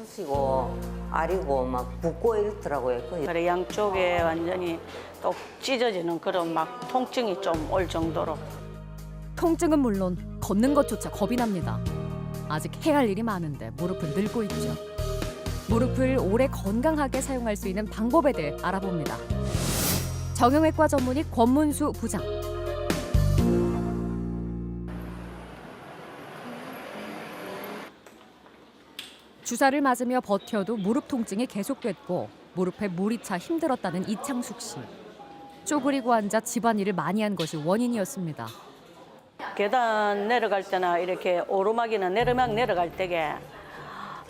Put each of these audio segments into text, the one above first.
쑤시고 아리고 막 붓고 이렇더라고요. 그래 양쪽에 완전히 또 찢어지는 그런 막 통증이 좀 올 정도로. 통증은 물론 걷는 것조차 겁이 납니다. 아직 해야 할 일이 많은데 무릎은 늙고 있죠. 무릎을 오래 건강하게 사용할 수 있는 방법에 대해 알아봅니다. 정형외과 전문의 권문수 부장. 주사를 맞으며 버텨도 무릎 통증이 계속됐고 무릎에 물이 차 힘들었다는 이창숙 씨. 쪼그리고 앉아 집안일을 많이 한 것이 원인이었습니다. 계단 내려갈 때나 이렇게 오르막이나 내리막 내려갈 때게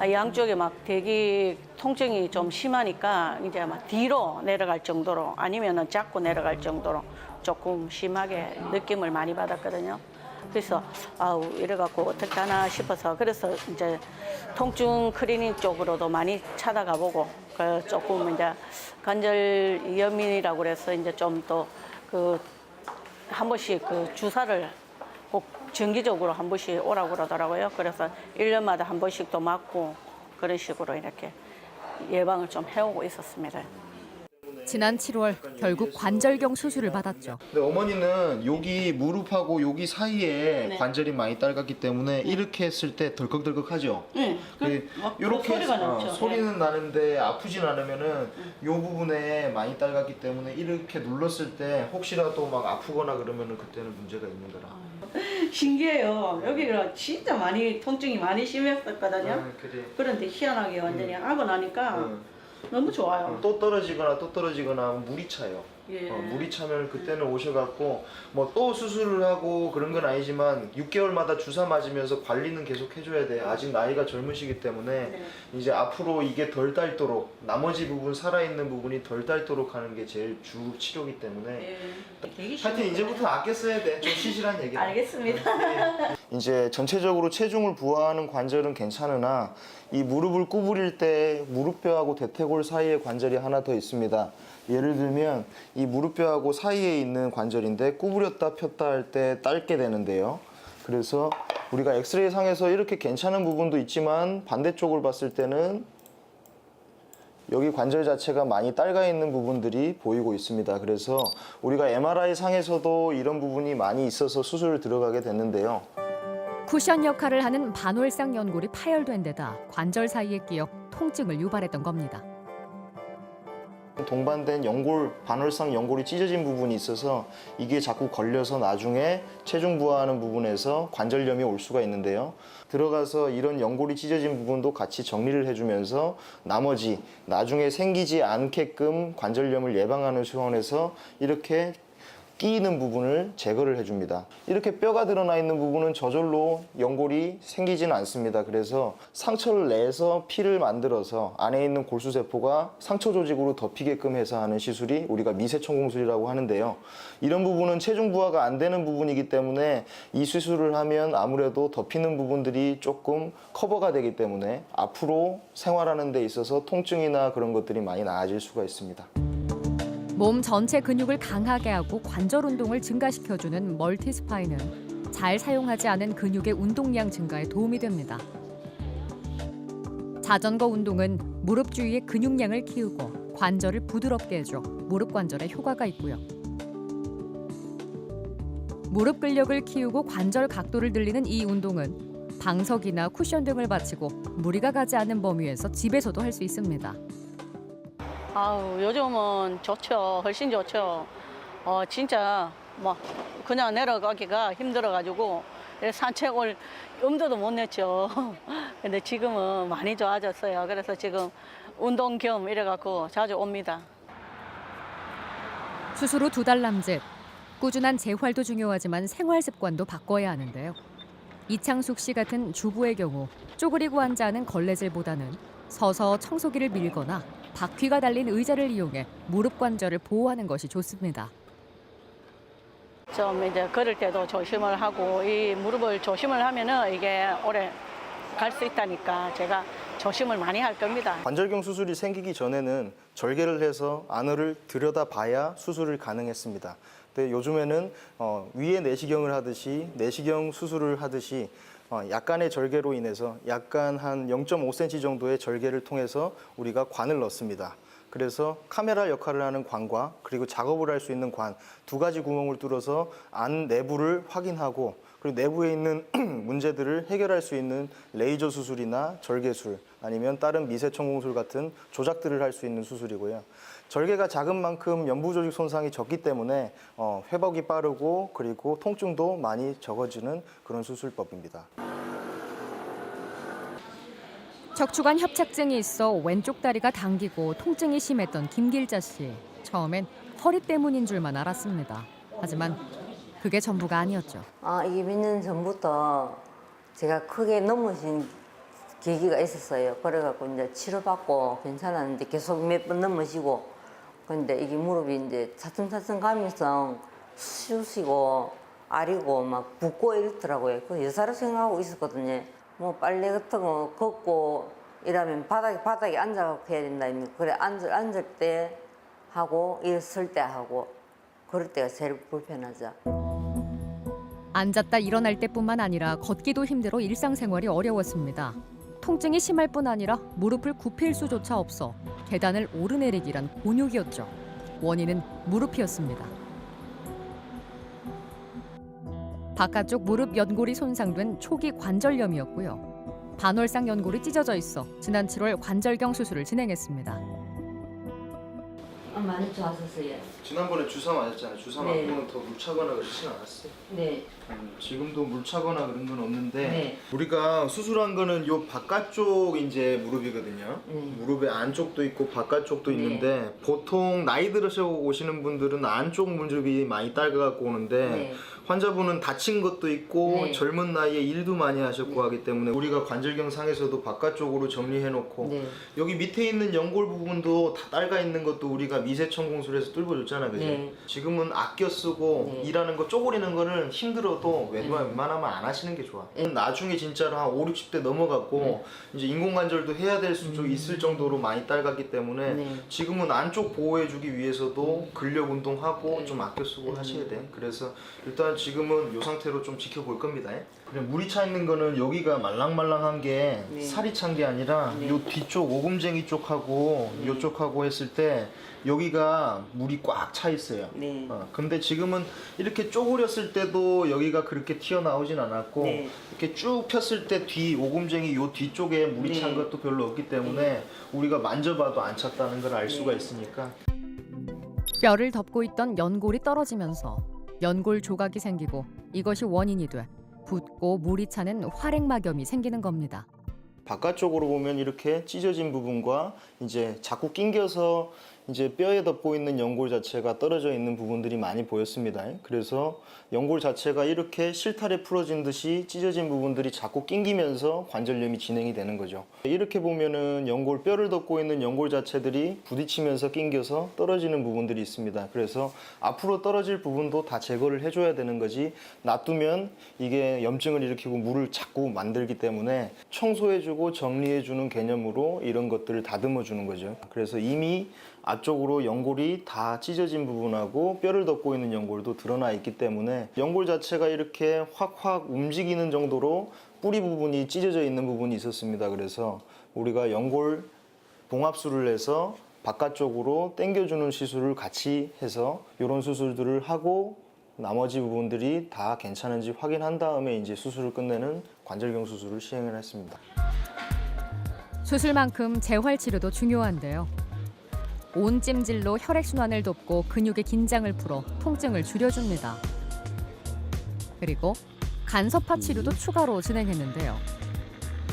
양쪽에 막 대기 통증이 좀 심하니까 이제 막 뒤로 내려갈 정도로 아니면은 잡고 내려갈 정도로 조금 심하게 느낌을 많이 받았거든요. 그래서 아우 이래갖고 어떻게 하나 싶어서 그래서 이제 통증 클리닉 쪽으로도 많이 찾아가 보고 그 조금 이제 관절염이라고 그래서 이제 좀 또 그 한 번씩 그 주사를 꼭 정기적으로 한 번씩 오라고 그러더라고요. 그래서 1년마다 한 번씩 또 맞고 그런 식으로 이렇게 예방을 좀 해오고 있었습니다. 지난 7월 결국 관절경 수술을 받았죠. 근데 어머니는 여기 무릎하고 여기 사이에 네. 관절이 많이 딸갔기 때문에 이렇게 했을 때 덜컥덜컥하죠. 네, 이렇게 소리가 나죠. 소리는 나는데 아프진 않으면은 이 부분에 많이 딸갔기 때문에 이렇게 눌렀을 때 혹시라도 막 아프거나 그러면은 그때는 문제가 있는 거라. 신기해요. 여기가 진짜 많이 통증이 많이 심했었거든요. 그래. 그런데 희한하게 완전히 하고 나니까 너무 좋아요. 또 떨어지거나 물이 차요. 예. 물이 차면 그때는 오셔갖고 뭐 또 수술을 하고 그런 건 아니지만 6개월마다 주사 맞으면서 관리는 계속 해줘야 돼요. 아직 나이가 젊으시기 때문에 네. 이제 앞으로 이게 덜 닳도록 나머지 부분 살아있는 부분이 덜 닳도록 하는 게 제일 주 치료기 때문에 예. 되게 하여튼 이제부터 아껴 써야 돼. 좀 시시한 얘기다. 알겠습니다. 이제 전체적으로 체중을 부하하는 관절은 괜찮으나 이 무릎을 구부릴 때 무릎뼈하고 대퇴골 사이에 관절이 하나 더 있습니다. 예를 들면 이 무릎뼈하고 사이에 있는 관절인데 구부렸다 폈다 할 때 딸게 되는데요. 그래서 우리가 엑스레이 상에서 이렇게 괜찮은 부분도 있지만 반대쪽을 봤을 때는 여기 관절 자체가 많이 딸가 있는 부분들이 보이고 있습니다. 그래서 우리가 MRI 상에서도 이런 부분이 많이 있어서 수술을 들어가게 됐는데요. 쿠션 역할을 하는 반월상 연골이 파열된 데다 관절 사이에 끼어 통증을 유발했던 겁니다. 동반된 연골, 반월상 연골이 찢어진 부분이 있어서 이게 자꾸 걸려서 나중에 체중 부하하는 부분에서 관절염이 올 수가 있는데요. 들어가서 이런 연골이 찢어진 부분도 같이 정리를 해주면서 나머지 나중에 생기지 않게끔 관절염을 예방하는 차원에서 이렇게 끼이는 부분을 제거를 해줍니다. 이렇게 뼈가 드러나 있는 부분은 저절로 연골이 생기지는 않습니다. 그래서 상처를 내서 피를 만들어서 안에 있는 골수세포가 상처 조직으로 덮이게끔 해서 하는 시술이 우리가 미세천공술이라고 하는데요. 이런 부분은 체중 부하가 안 되는 부분이기 때문에 이 수술을 하면 아무래도 덮이는 부분들이 조금 커버가 되기 때문에 앞으로 생활하는 데 있어서 통증이나 그런 것들이 많이 나아질 수가 있습니다. 몸 전체 근육을 강하게 하고 관절 운동을 증가시켜주는 멀티스파이는 잘 사용하지 않은 근육의 운동량 증가에 도움이 됩니다. 자전거 운동은 무릎 주위의 근육량을 키우고 관절을 부드럽게 해줘 무릎 관절에 효과가 있고요. 무릎 근력을 키우고 관절 각도를 늘리는 이 운동은 방석이나 쿠션 등을 받치고 무리가 가지 않는 범위에서 집에서도 할 수 있습니다. 아우 요즘은 좋죠. 훨씬 좋죠. 진짜 뭐 그냥 내려가기가 힘들어가지고 산책 올 엄두도 못 냈죠. 근데 지금은 많이 좋아졌어요. 그래서 지금 운동 겸 이래갖고 자주 옵니다. 수술 후 2달 남짓. 꾸준한 재활도 중요하지만 생활 습관도 바꿔야 하는데요. 이창숙 씨 같은 주부의 경우 쪼그리고 앉아 하는 걸레질보다는 서서 청소기를 밀거나 바퀴가 달린 의자를 이용해 무릎 관절을 보호하는 것이 좋습니다. 좀 이제 걸을 때도 조심을 하고 이 무릎을 조심을 하면은 이게 오래 갈 수 있다니까 제가 조심을 많이 할 겁니다. 관절경 수술이 생기기 전에는 절개를 해서 안을 들여다봐야 수술을 가능했습니다. 근데 요즘에는 위에 내시경을 하듯이 내시경 수술을 하듯이 약간의 절개로 인해서 약간 한 0.5cm 정도의 절개를 통해서 우리가 관을 넣습니다. 그래서 카메라 역할을 하는 관과 그리고 작업을 할 수 있는 관 두 가지 구멍을 뚫어서 안 내부를 확인하고 그리고 내부에 있는 문제들을 해결할 수 있는 레이저 수술이나 절개술 아니면 다른 미세천공술 같은 조작들을 할 수 있는 수술이고요. 절개가 작은 만큼 연부 조직 손상이 적기 때문에 회복이 빠르고 그리고 통증도 많이 적어지는 그런 수술법입니다. 척추관 협착증이 있어 왼쪽 다리가 당기고 통증이 심했던 김길자 씨. 처음엔 허리 때문인 줄만 알았습니다. 하지만 그게 전부가 아니었죠. 이게 몇 년 전부터 제가 크게 넘어진 계기가 있었어요. 그래갖고 이제 치료받고 괜찮았는데 계속 몇 번 넘어지고 근데 이게 무릎이 이제 차츰차츰 가면서 쑤시고 아리고 막 붓고 이렇더라고요. 그 여사로 생각하고 있었거든요. 뭐 빨래 같은 거 걷고 이러면 바닥에 앉아갖고 해야 된다. 그래 앉을 때 하고 일었을 때 하고 그럴 때가 제일 불편하죠. 앉았다 일어날 때뿐만 아니라 걷기도 힘들어 일상생활이 어려웠습니다. 통증이 심할 뿐 아니라 무릎을 굽힐 수조차 없어 계단을 오르내리기란 곤욕이었죠. 원인은 무릎이었습니다. 바깥쪽 무릎 연골이 손상된 초기 관절염이었고요. 반월상 연골이 찢어져 있어 지난 7월 관절경 수술을 진행했습니다. 많이 좋았었어요. 지난번에 주사 맞았잖아요. 주사 네. 맞고는 더 물 차거나 그러진 않았어요? 네. 지금도 물 차거나 그런 건 없는데 네. 우리가 수술한 거는 요 바깥쪽 이제 무릎이거든요. 무릎의 안쪽도 있고 바깥쪽도 네. 있는데 보통 나이 들어서 오시는 분들은 안쪽 무릎이 많이 딸려갖고 오는데 네. 환자분은 다친 것도 있고 네. 젊은 나이에 일도 많이 하셨고 하기 때문에 우리가 관절경 상에서도 바깥쪽으로 정리해놓고 네. 여기 밑에 있는 연골 부분도 다 딸가 있는 것도 우리가 미세천공술에서 뚫어줬잖아, 그죠? 네. 지금은 아껴 쓰고 네. 일하는 거 쪼그리는 거는 힘들어도 웬만하면 안 하시는 게 좋아. 나중에 진짜로 한 5, 60대 넘어갔고 이제 인공관절도 해야 될 수 있을 정도로 많이 딸갔기 때문에 네. 지금은 안쪽 보호해주기 위해서도 근력 운동하고 좀 아껴 쓰고 하셔야 돼. 그래서 일단 지금은 이 상태로 좀 지켜볼 겁니다. 그냥 물이 차 있는 거는 여기가 말랑말랑한 게 네. 살이 찬 게 아니라 네. 요 뒤쪽 오금쟁이 쪽하고 요쪽하고 했을 때 여기가 물이 꽉 차 있어요. 네. 근데 지금은 이렇게 쪼그렸을 때도 여기가 그렇게 튀어나오진 않았고 네. 이렇게 쭉 폈을 때 뒤 오금쟁이 요 뒤쪽에 물이 네. 찬 것도 별로 없기 때문에 우리가 만져봐도 안 찼다는 걸 알 수가 있으니까. 뼈를 덮고 있던 연골이 떨어지면서 연골 조각이 생기고 이것이 원인이 돼 붓고 물이 차는 활액막염이 생기는 겁니다. 바깥쪽으로 보면 이렇게 찢어진 부분과 이제 자꾸 낑겨서 이제 뼈에 덮고 있는 연골 자체가 떨어져 있는 부분들이 많이 보였습니다. 그래서 연골 자체가 이렇게 실타래 풀어진 듯이 찢어진 부분들이 자꾸 낑기면서 관절염이 진행이 되는 거죠. 이렇게 보면은 연골 뼈를 덮고 있는 연골 자체들이 부딪히면서 낑겨서 떨어지는 부분들이 있습니다. 그래서 앞으로 떨어질 부분도 다 제거를 해줘야 되는 거지 놔두면 이게 염증을 일으키고 물을 자꾸 만들기 때문에 청소해주고 정리해주는 개념으로 이런 것들을 다듬어 주는 거죠. 그래서 이미 앞쪽으로 연골이 다 찢어진 부분하고 뼈를 덮고 있는 연골도 드러나 있기 때문에 연골 자체가 이렇게 확확 움직이는 정도로 뿌리 부분이 찢어져 있는 부분이 있었습니다. 그래서 우리가 연골 봉합술을 해서 바깥쪽으로 당겨주는 시술을 같이 해서 이런 수술들을 하고 나머지 부분들이 다 괜찮은지 확인한 다음에 이제 수술을 끝내는 관절경 수술을 시행을 했습니다. 수술만큼 재활 치료도 중요한데요. 온 찜질로 혈액순환을 돕고 근육의 긴장을 풀어 통증을 줄여줍니다. 그리고 간섭파 치료도 추가로 진행했는데요.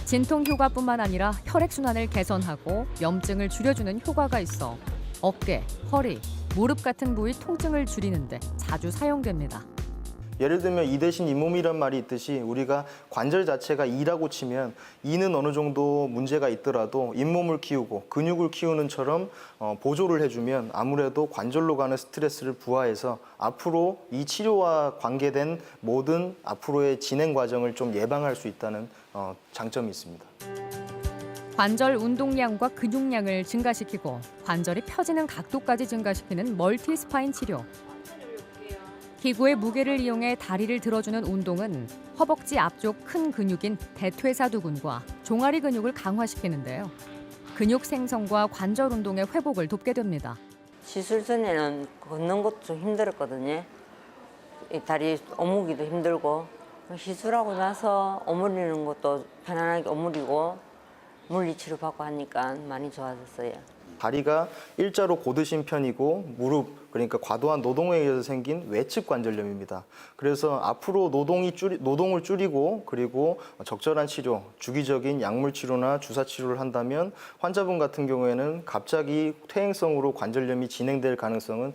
진통 효과뿐만 아니라 혈액순환을 개선하고 염증을 줄여주는 효과가 있어 어깨, 허리, 무릎 같은 부위 통증을 줄이는데 자주 사용됩니다. 예를 들면 이 대신 잇몸이란 말이 있듯이 우리가 관절 자체가 이라고 치면 이는 어느 정도 문제가 있더라도 잇몸을 키우고 근육을 키우는처럼 보조를 해주면 아무래도 관절로 가는 스트레스를 부하해서 앞으로 이 치료와 관계된 모든 앞으로의 진행 과정을 좀 예방할 수 있다는 장점이 있습니다. 관절 운동량과 근육량을 증가시키고 관절이 펴지는 각도까지 증가시키는 멀티 스파인 치료. 기구의 무게를 이용해 다리를 들어주는 운동은 허벅지 앞쪽 큰 근육인 대퇴사두근과 종아리 근육을 강화시키는데요. 근육 생성과 관절 운동의 회복을 돕게 됩니다. 시술 전에는 걷는 것도 좀 힘들었거든요. 이 다리 오므기도 힘들고 시술하고 나서 오므리는 것도 편안하게 오므리고 물리치료 받고 하니까 많이 좋아졌어요. 다리가 일자로 고드신 편이고 무릎, 그러니까 과도한 노동에 의해서 생긴 외측 관절염입니다. 그래서 앞으로 노동을 줄이고 그리고 적절한 치료, 주기적인 약물 치료나 주사 치료를 한다면 환자분 같은 경우에는 갑자기 퇴행성으로 관절염이 진행될 가능성은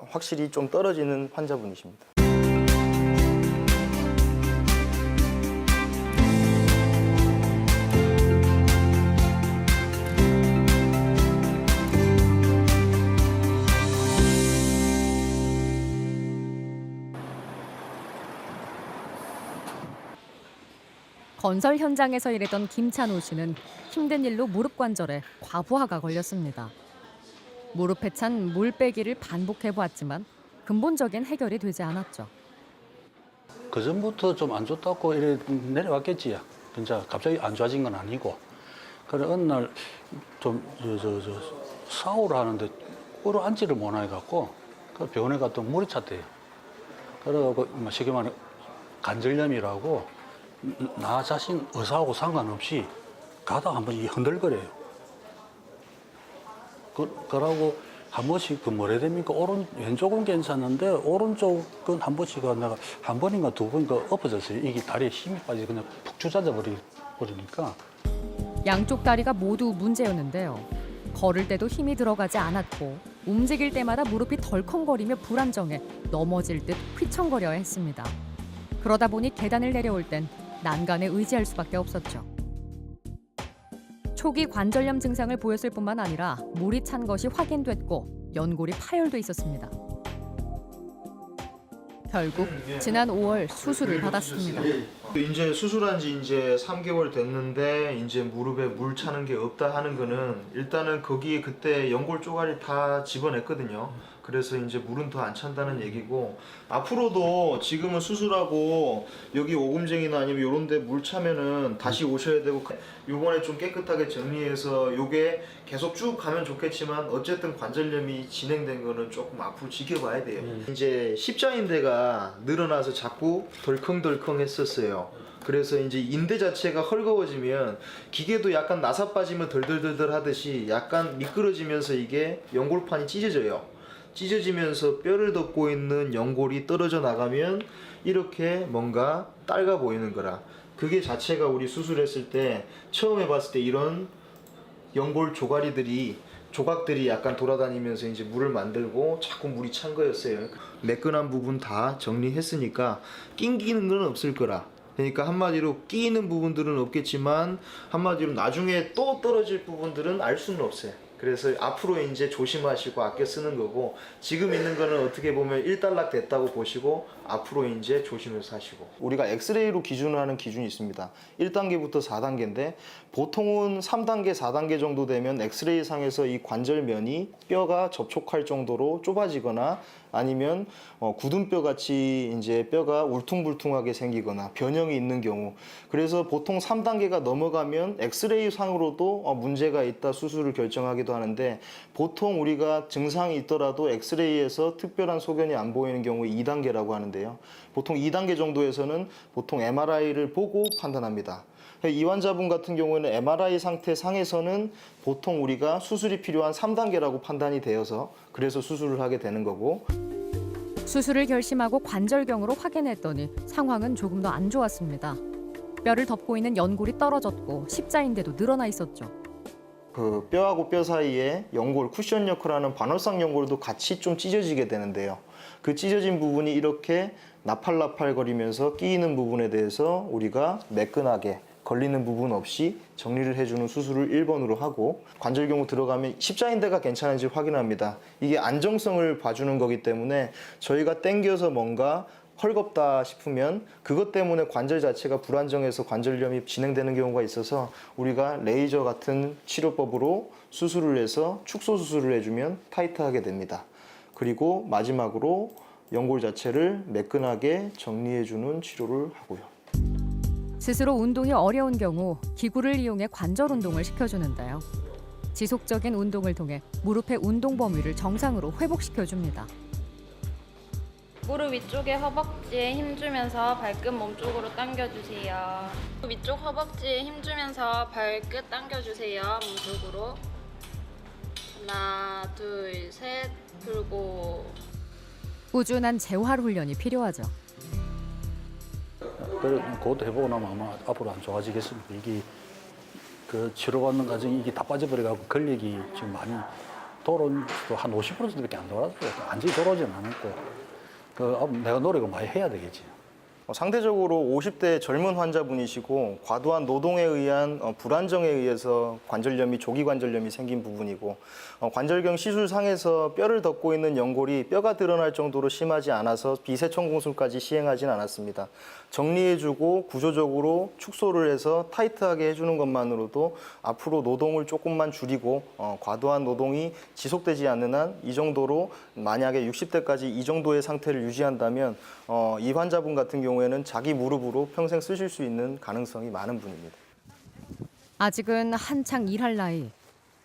확실히 좀 떨어지는 환자분이십니다. 건설 현장에서 일했던 김찬호 씨는 힘든 일로 무릎 관절에 과부하가 걸렸습니다. 무릎에 찬 물 빼기를 반복해 보았지만 근본적인 해결이 되지 않았죠. 그 전부터 좀 안 좋다고 이래 내려왔겠지. 진짜 갑자기 안 좋아진 건 아니고. 그래 어느 날 좀 샤워를 하는데 꿇어 앉지를 못해 갖고 그 병원에 갔더니 물이 찼대요. 그래갖고 쉽게 말해 관절염이라고 나 자신 의사하고 상관없이 가다 한 번씩 흔들거려요. 그러고 한 번씩 그 뭐래 됩니까? 왼쪽은 괜찮은데 오른쪽은 한 번씩 내가 한 번인가 두 번인가 엎어졌어요. 이게 다리에 힘이 빠지고 그냥 푹 주저앉아 버리니까. 양쪽 다리가 모두 문제였는데요. 걸을 때도 힘이 들어가지 않았고 움직일 때마다 무릎이 덜컹거리며 불안정해 넘어질 듯 휘청거려야 했습니다. 그러다 보니 계단을 내려올 땐 난간에 의지할 수밖에 없었죠. 초기 관절염 증상을 보였을 뿐만 아니라 물이 찬 것이 확인됐고 연골이 파열돼 있었습니다. 결국 지난 5월 수술을 받았습니다. 이제 수술한 지 이제 3개월 됐는데 이제 무릎에 물 차는 게 없다 하는 거는 일단은 거기에 그때 연골 쪼가리 다 집어냈거든요. 그래서 이제 물은 더 안 찬다는 얘기고 앞으로도 지금은 수술하고 여기 오금쟁이나 아니면 이런 데 물 차면은 다시 오셔야 되고 요번에 좀 깨끗하게 정리해서 요게 계속 쭉 가면 좋겠지만 어쨌든 관절염이 진행된 거는 조금 앞으로 지켜봐야 돼요. 이제 십자인대가 늘어나서 자꾸 덜컹덜컹 했었어요. 그래서 이제 인대 자체가 헐거워지면 기계도 약간 나사 빠지면 덜덜덜덜 하듯이 약간 미끄러지면서 이게 연골판이 찢어져요. 찢어지면서 뼈를 덮고 있는 연골이 떨어져 나가면 이렇게 뭔가 딸가 보이는 거라. 그게 자체가 우리 수술했을 때 처음 해봤을 때 이런 연골 조각들이 약간 돌아다니면서 이제 물을 만들고 자꾸 물이 찬 거였어요. 매끈한 부분 다 정리했으니까 낑기는 건 없을 거라. 그러니까 한마디로 끼이는 부분들은 없겠지만 한마디로 나중에 또 떨어질 부분들은 알 수는 없어요. 그래서 앞으로 이제 조심하시고 아껴 쓰는 거고 지금 있는 거는 어떻게 보면 일단락 됐다고 보시고 앞으로 이제 조심해서 하시고 우리가 엑스레이로 기준을 하는 기준이 있습니다. 1단계부터 4단계인데 보통은 3단계, 4단계 정도 되면 엑스레이 상에서 이 관절면이 뼈가 접촉할 정도로 좁아지거나 아니면 굳은 뼈 같이 이제 뼈가 울퉁불퉁하게 생기거나 변형이 있는 경우 그래서 보통 3단계가 넘어가면 엑스레이 상으로도 문제가 있다 수술을 결정하기도 하는데 보통 우리가 증상이 있더라도 엑스레이에서 특별한 소견이 안 보이는 경우 2단계라고 하는데요. 보통 2단계 정도에서는 보통 MRI를 보고 판단합니다. 이 환자분 같은 경우에는 MRI 상태 상에서는 보통 우리가 수술이 필요한 3단계라고 판단이 되어서 그래서 수술을 하게 되는 거고 수술을 결심하고 관절경으로 확인했더니 상황은 조금 더 안 좋았습니다. 뼈를 덮고 있는 연골이 떨어졌고 십자인대도 늘어나 있었죠. 그 뼈하고 뼈 사이에 연골, 쿠션 역할하는 반월상 연골도 같이 좀 찢어지게 되는데요. 그 찢어진 부분이 이렇게 나팔나팔거리면서 끼이는 부분에 대해서 우리가 매끈하게 걸리는 부분 없이 정리를 해주는 수술을 1번으로 하고 관절경으 들어가면 십자인대가 괜찮은지 확인합니다. 이게 안정성을 봐주는 거기 때문에 저희가 당겨서 뭔가 헐겁다 싶으면 그것 때문에 관절 자체가 불안정해서 관절염이 진행되는 경우가 있어서 우리가 레이저 같은 치료법으로 수술을 해서 축소 수술을 해주면 타이트하게 됩니다. 그리고 마지막으로 연골 자체를 매끈하게 정리해주는 치료를 하고요. 스스로 운동이 어려운 경우 기구를 이용해 관절 운동을 시켜주는데요. 지속적인 운동을 통해 무릎의 운동 범위를 정상으로 회복시켜줍니다. 무릎 위쪽에 허벅지에 힘주면서 발끝 몸쪽으로 당겨주세요. 위쪽 허벅지에 힘주면서 발끝 당겨주세요. 몸쪽으로. 하나, 둘, 셋, 풀고. 꾸준한 재활 훈련이 필요하죠. 그것도 해보고 나면 아마 앞으로 안 좋아지겠습니다. 이게 그 치료받는 과정이 이게 다 빠져버려가지고 근력이 지금 많이 돌아온 한 50% 정도밖에 안 돌아왔어요. 완전히 돌아오지는 않았고. 내가 노력을 많이 해야 되겠지. 상대적으로 50대 젊은 환자분이시고 과도한 노동에 의한 불안정에 의해서 관절염이 조기 관절염이 생긴 부분이고 관절경 시술상에서 뼈를 덮고 있는 연골이 뼈가 드러날 정도로 심하지 않아서 비세천공술까지 시행하진 않았습니다. 정리해주고 구조적으로 축소를 해서 타이트하게 해주는 것만으로도 앞으로 노동을 조금만 줄이고 과도한 노동이 지속되지 않는 한 이 정도로 만약에 60대까지 이 정도의 상태를 유지한다면 이 환자분 같은 경우에는 자기 무릎으로 평생 쓰실 수 있는 가능성이 많은 분입니다. 아직은 한창 일할 나이.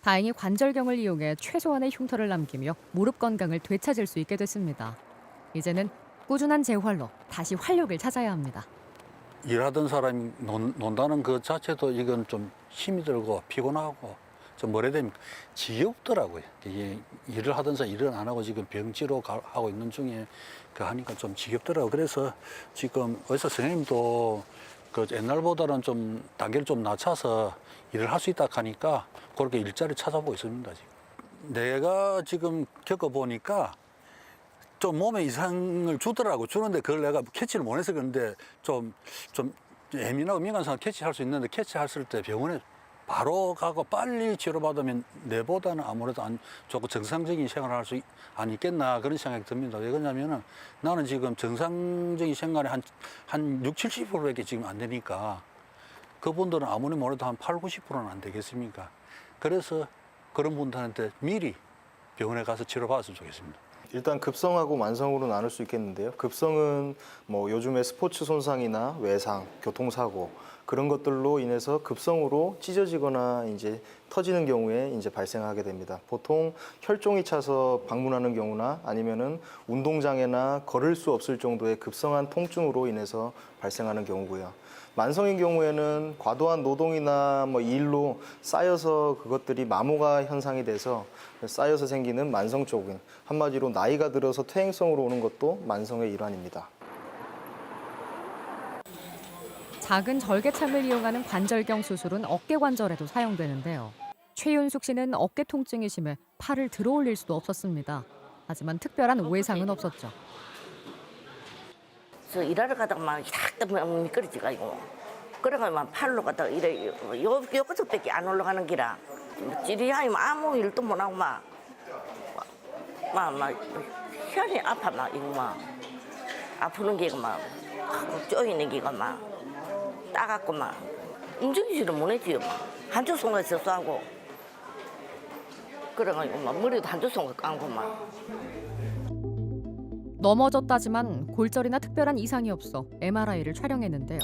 다행히 관절경을 이용해 최소한의 흉터를 남기며 무릎 건강을 되찾을 수 있게 됐습니다. 이제는 꾸준한 재활로 다시 활력을 찾아야 합니다. 일하던 사람이 논다는 그 자체도 이건 좀 힘이 들고 피곤하고 좀 뭐라 해야 됩니까? 지겹더라고요. 이게 일을 하던 사람 일을 안 하고 지금 병치료 하고 있는 중에 그 하니까 좀 지겹더라고요. 그래서 지금 의사 선생님도 그 옛날보다는 좀 단계를 좀 낮춰서 일을 할 수 있다 하니까 그렇게 일자리 찾아보고 있습니다. 지금. 내가 지금 겪어보니까 좀 몸에 이상을 주더라고. 주는데 그걸 내가 캐치를 못 해서 그런데 좀 예민하고 민감한 사람 캐치할 수 있는데 캐치했을 때 병원에 바로 가고 빨리 치료받으면 내보다는 아무래도 안 좋고 정상적인 생활을 할 수 안 있겠나 그런 생각이 듭니다. 왜 그러냐면은 나는 지금 정상적인 생활이 한 6, 70%밖에 지금 안 되니까 그분들은 아무리 뭐래도 한 8, 90%는 안 되겠습니까? 그래서 그런 분들한테 미리 병원에 가서 치료받았으면 좋겠습니다. 일단 급성하고 만성으로 나눌 수 있겠는데요. 급성은 뭐 요즘에 스포츠 손상이나 외상, 교통사고 그런 것들로 인해서 급성으로 찢어지거나 이제 터지는 경우에 이제 발생하게 됩니다. 보통 혈종이 차서 방문하는 경우나 아니면은 운동장애나 걸을 수 없을 정도의 급성한 통증으로 인해서 발생하는 경우고요. 만성인 경우에는 과도한 노동이나 뭐 일로 쌓여서 그것들이 마모가 현상이 돼서 쌓여서 생기는 만성적인 한마디로 나이가 들어서 퇴행성으로 오는 것도 만성의 일환입니다. 작은 절개참을 이용하는 관절경 수술은 어깨 관절에도 사용되는데요. 최윤숙 씨는 어깨 통증이 심해 팔을 들어 올릴 수도 없었습니다. 하지만 특별한 외상은 없었죠. 저 일하러 가다가 막 미끄러지가지고 그래가지고 팔로 가다가 이래 요 끝밖에 안 올라가는 기라 찌리하면 아무 일도 못 하고 막 혈이 아파 막 이거 막 아프는 게가 막 쪼이는 게가 막 따갑고 막 움직이지를 못했지요 막 한쪽 손가락 쇠하고 그래가지고 막 머리도 한쪽 손가락 감고 막. 넘어졌다지만 골절이나 특별한 이상이 없어 MRI를 촬영했는데요.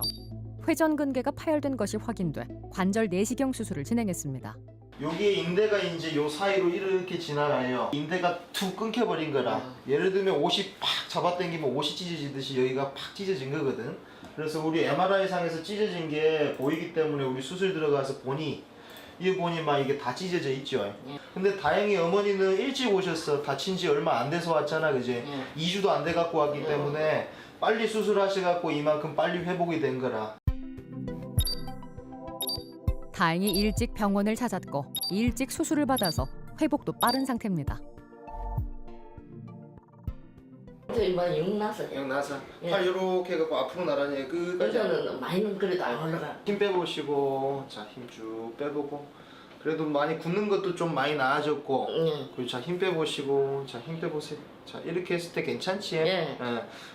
회전근개가 파열된 것이 확인돼 관절 내시경 수술을 진행했습니다. 여기에 인대가 이제 요 사이로 이렇게 지나가요. 인대가 툭 끊겨버린 거라. 예를 들면 옷이 팍 잡아당기면 옷이 찢어지듯이 여기가 팍 찢어진 거거든. 그래서 우리 MRI상에서 찢어진 게 보이기 때문에 우리 수술 들어가서 보니 이 보니 막 이게 다 찢어져 있죠. 근데 다행히 어머니는 일찍 오셨어. 다친 지 얼마 안 돼서 왔잖아, 그지? 2주도 안 돼 갖고 왔기 때문에 빨리 수술하셔갖고 이만큼 빨리 회복이 된 거라. 다행히 일찍 병원을 찾았고 일찍 수술을 받아서 회복도 빠른 상태입니다. 이번에 육 나서 영 나서 예. 팔 이렇게 해갖고 앞으로 나란히 끝까지 여자는 많이는 그래도 안 올라가. 힘 빼보시고 자 힘 쭉 빼보고 그래도 많이 굳는 것도 좀 많이 나아졌고. 예. 그리고 자, 힘 빼보시고. 자, 힘 빼보세요. 자, 이렇게 했을 때 괜찮지? 예.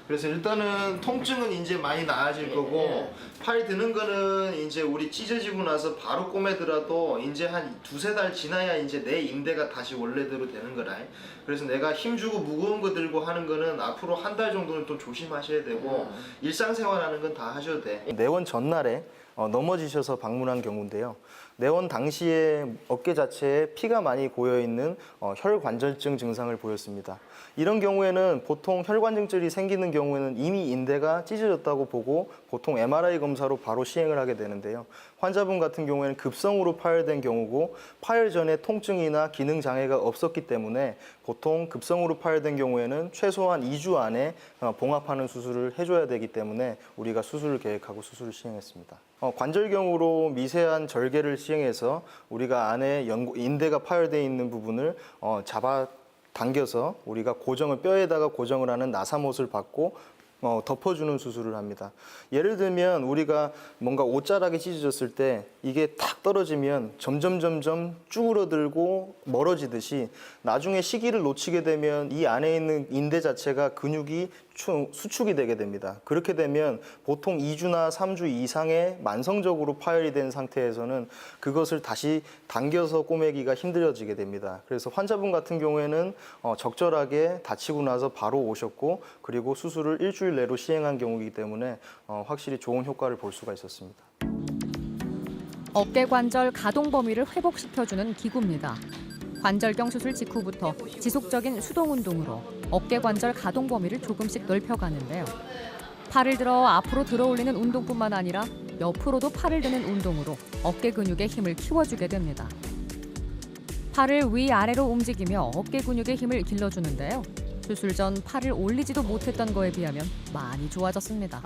그래서 일단은 통증은 이제 많이 나아질 거고, 예. 팔 드는 거는 이제 우리 찢어지고 나서 바로 꼬매더라도 이제 한 2-3달 지나야 이제 내 인대가 다시 원래대로 되는 거라. 그래서 내가 힘주고 무거운 거 들고 하는 거는 앞으로 한 달 정도는 좀 조심하셔야 되고, 일상생활하는 건 다 하셔도 돼. 내원 전날에 넘어지셔서 방문한 경우인데요. 내원 당시에 어깨 자체에 피가 많이 고여 있는 혈관절증 증상을 보였습니다. 이런 경우에는 보통 혈관증들이 생기는 경우에는 이미 인대가 찢어졌다고 보고 보통 MRI 검사로 바로 시행을 하게 되는데요. 환자분 같은 경우에는 급성으로 파열된 경우고 파열 전에 통증이나 기능 장애가 없었기 때문에 보통 급성으로 파열된 경우에는 최소한 2주 안에 봉합하는 수술을 해줘야 되기 때문에 우리가 수술을 계획하고 수술을 시행했습니다. 관절경으로 미세한 절개를 시행해서 우리가 안에 인대가 파열되어 있는 부분을 잡아 당겨서 우리가 고정을 뼈에다가 고정을 하는 나사못을 받고 덮어주는 수술을 합니다. 예를 들면 우리가 뭔가 옷자락이 찢어졌을 때 이게 탁 떨어지면 점점 쭈그러들고 멀어지듯이 나중에 시기를 놓치게 되면 이 안에 있는 인대 자체가 근육이 수축이 되게 됩니다. 그렇게 되면 보통 2주나 3주 이상의 만성적으로 파열이 된 상태에서는 그것을 다시 당겨서 꼬매기가 힘들어지게 됩니다. 그래서 환자분 같은 경우에는 적절하게 다치고 나서 바로 오셨고 그리고 수술을 일주일 내로 시행한 경우이기 때문에 확실히 좋은 효과를 볼 수가 있었습니다. 어깨 관절 가동 범위를 회복시켜주는 기구입니다. 관절경 수술 직후부터 지속적인 수동 운동으로 어깨 관절 가동 범위를 조금씩 넓혀가는데요. 팔을 들어 앞으로 들어 올리는 운동뿐만 아니라 옆으로도 팔을 드는 운동으로 어깨 근육의 힘을 키워주게 됩니다. 팔을 위아래로 움직이며 어깨 근육의 힘을 길러주는데요. 수술 전 팔을 올리지도 못했던 거에 비하면 많이 좋아졌습니다.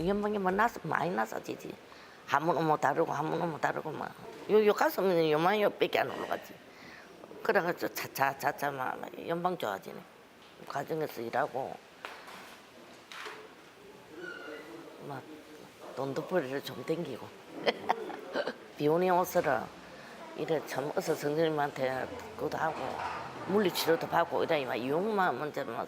연방이 뭐 많이 나서지지. 한번 오면 다르고 한번 오면 다르고 막. 요 가슴은 요만 요밖에 안 올라가지. 그래가지고 차차 막 연방 좋아지네. 가정에서 일하고 막 돈도 벌이를 좀 땡기고 비오니 옷을 이래 참 어서 선생님한테 그것도 하고 물리치료도 받고 이래 막 이용만 먼저 막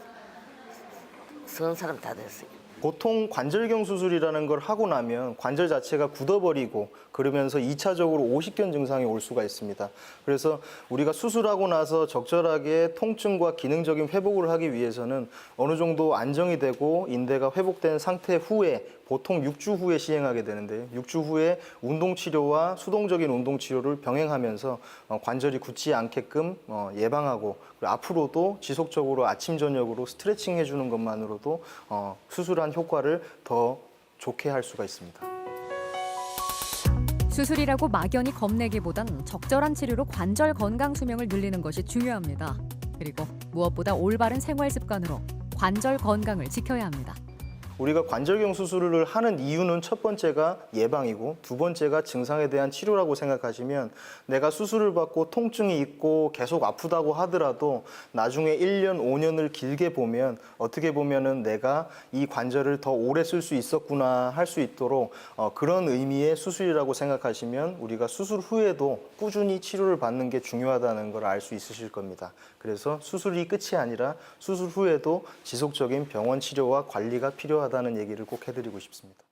선 사람 다 됐어요. 보통 관절경 수술이라는 걸 하고 나면 관절 자체가 굳어버리고 그러면서 2차적으로 오십견 증상이 올 수가 있습니다. 그래서 우리가 수술하고 나서 적절하게 통증과 기능적인 회복을 하기 위해서는 어느 정도 안정이 되고 인대가 회복된 상태 후에 보통 6주 후에 시행하게 되는데요. 6주 후에 운동치료와 수동적인 운동치료를 병행하면서 관절이 굳지 않게끔 예방하고 그리고 앞으로도 지속적으로 아침, 저녁으로 스트레칭 해주는 것만으로도 수술한 효과를 더 좋게 할 수가 있습니다. 수술이라고 막연히 겁내기보단 적절한 치료로 관절 건강 수명을 늘리는 것이 중요합니다. 그리고 무엇보다 올바른 생활 습관으로 관절 건강을 지켜야 합니다. 우리가 관절경 수술을 하는 이유는 첫 번째가 예방이고 두 번째가 증상에 대한 치료라고 생각하시면 내가 수술을 받고 통증이 있고 계속 아프다고 하더라도 나중에 1년, 5년을 길게 보면 어떻게 보면은 내가 이 관절을 더 오래 쓸 수 있었구나 할 수 있도록 그런 의미의 수술이라고 생각하시면 우리가 수술 후에도 꾸준히 치료를 받는 게 중요하다는 걸 알 수 있으실 겁니다. 그래서 수술이 끝이 아니라 수술 후에도 지속적인 병원 치료와 관리가 필요하다는 얘기를 꼭 해드리고 싶습니다.